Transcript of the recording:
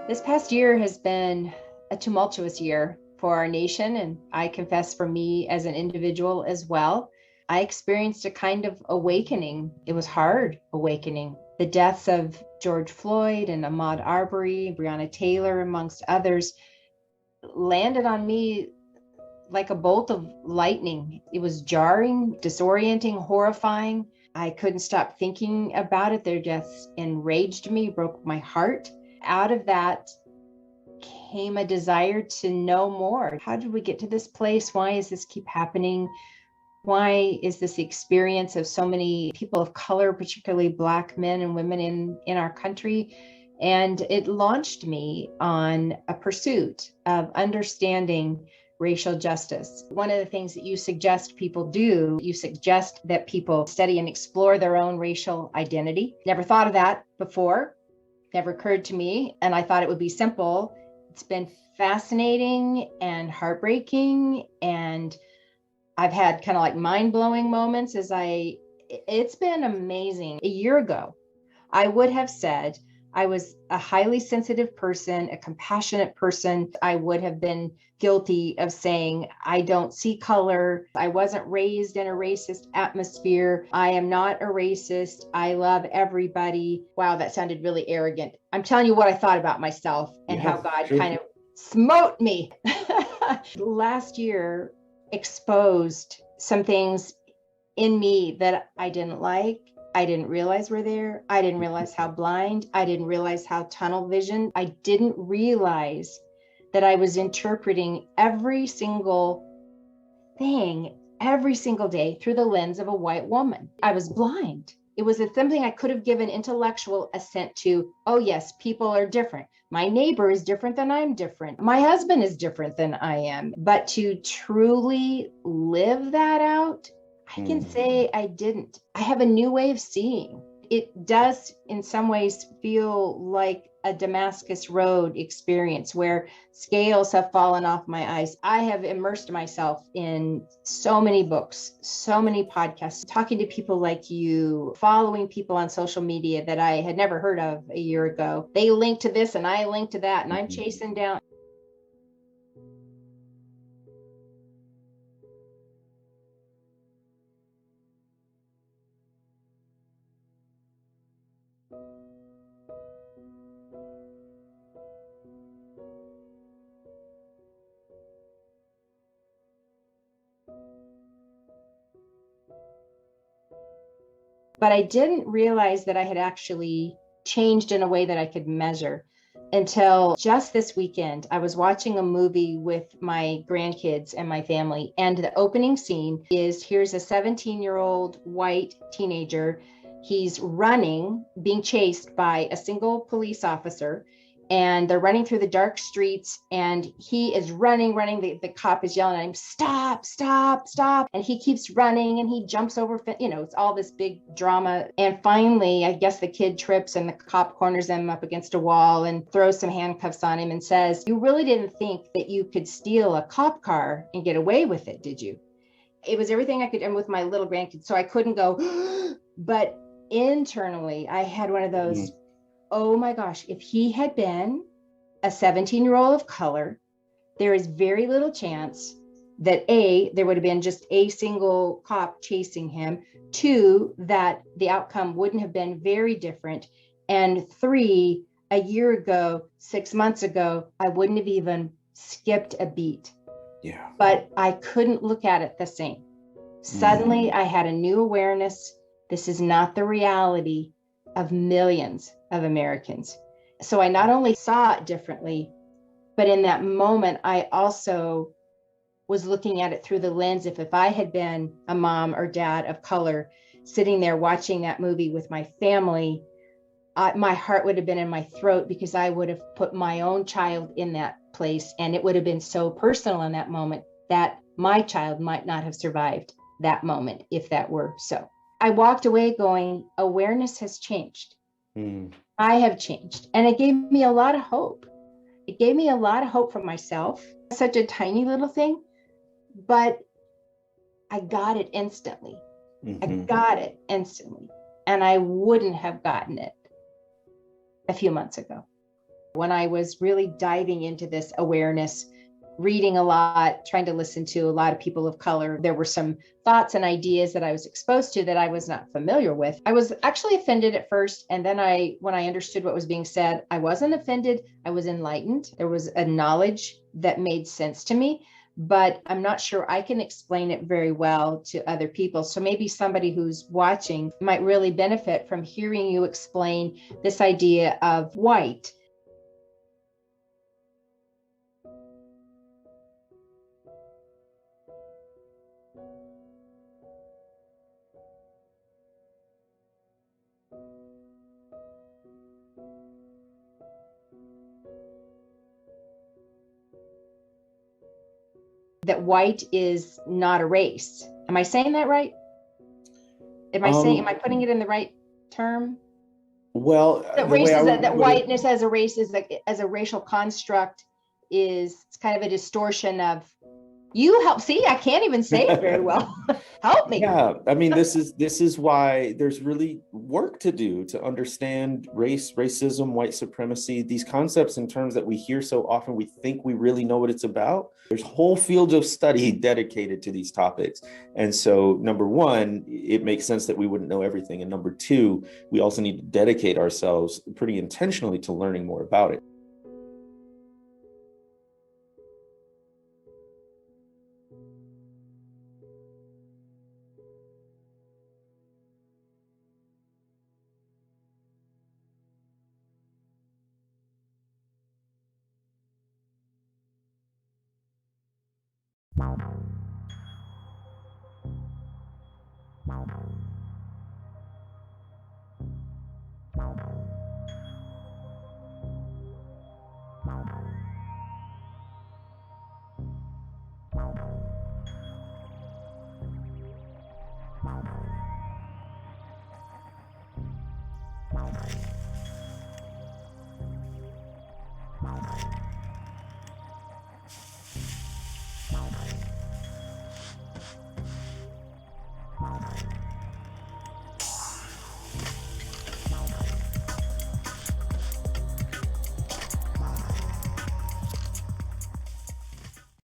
This past year has been a tumultuous year for our nation, and I confess for me as an individual as well. I experienced a kind of awakening. It was hard awakening. The deaths of George Floyd and Ahmaud Arbery, Breonna Taylor, amongst others, landed on me like a bolt of lightning. It was jarring, disorienting, horrifying. I couldn't stop thinking about it. Their deaths enraged me, broke my heart. Out of that came a desire to know more. How did we get to this place? Why does this keep happening? Why is this the experience of so many people of color, particularly Black men and women in our country? And it launched me on a pursuit of understanding racial justice. One of the things that you suggest people do, you suggest that people study and explore their own racial identity. Never thought of that before, never occurred to me. And I thought it would be simple. It's been fascinating and heartbreaking. And I've had kind of like mind-blowing moments it's been amazing. A year ago, I would have said I was a highly sensitive person, a compassionate person. I would have been guilty of saying, I don't see color. I wasn't raised in a racist atmosphere. I am not a racist. I love everybody. Wow, that sounded really arrogant. I'm telling you what I thought about myself and how God kind of smote me. Last year exposed some things in me that I didn't like. I didn't realize were there. I didn't realize how blind. I didn't realize how tunnel vision. I didn't realize that I was interpreting every single thing every single day through the lens of a white woman. I was blind. It was something I could have given intellectual assent to. Oh, yes, people are different. My neighbor is different than I'm different. My husband is different than I am. But to truly live that out, I can say I didn't. I have a new way of seeing. It does, in some ways, feel like a Damascus Road experience where scales have fallen off my eyes. I have immersed myself in so many books, so many podcasts, talking to people like you, following people on social media that I had never heard of a year ago. They link to this and I link to that, and I'm chasing down. But I didn't realize that I had actually changed in a way that I could measure until just this weekend. I was watching a movie with my grandkids and my family, and the opening scene is here's a 17-year-old white teenager. He's running, being chased by a single police officer, and they're running through the dark streets, and he is running. The cop is yelling at him, stop, stop, stop. And he keeps running and he jumps over, it's all this big drama. And finally, I guess the kid trips and the cop corners him up against a wall and throws some handcuffs on him and says, you really didn't think that you could steal a cop car and get away with it, did you? It was everything I could, and with my little grandkids, so I couldn't go, but internally, I had one of those, oh my gosh, if he had been a 17-year-old of color, there is very little chance that A, there would have been just a single cop chasing him. Two, that the outcome wouldn't have been very different. And three, a year ago, 6 months ago, I wouldn't have even skipped a beat. Yeah. But I couldn't look at it the same. Suddenly, I had a new awareness. This is not the reality of millions of Americans. So I not only saw it differently, but in that moment, I also was looking at it through the lens if I had been a mom or dad of color sitting there watching that movie with my family, my heart would have been in my throat because I would have put my own child in that place. And it would have been so personal in that moment that my child might not have survived that moment if that were so. I walked away going, awareness has changed. I have changed. And it gave me a lot of hope. It gave me a lot of hope for myself. Such a tiny little thing, but I got it instantly. I got it instantly. And I wouldn't have gotten it a few months ago. When I was really diving into this awareness, reading a lot, trying to listen to a lot of people of color, there were some thoughts and ideas that I was exposed to that I was not familiar with. I was actually offended at first. And then when I understood what was being said, I wasn't offended. I was enlightened. There was a knowledge that made sense to me, but I'm not sure I can explain it very well to other people. So maybe somebody who's watching might really benefit from hearing you explain this idea of white. That white is not a race. Am I saying that right? Am I putting it in the right term? Well, That the way I races, would that put it, whiteness as a race is like, as a racial construct, is it's kind of a distortion of, you help see, I can't even say it very well. Help me. yeah, I mean, this is why there's really work to do to understand race, racism, white supremacy, these concepts and terms that we hear so often. We think we really know what it's about. There's whole fields of study dedicated to these topics. And so, number one, it makes sense that we wouldn't know everything. And number two, we also need to dedicate ourselves pretty intentionally to learning more about it. Wow.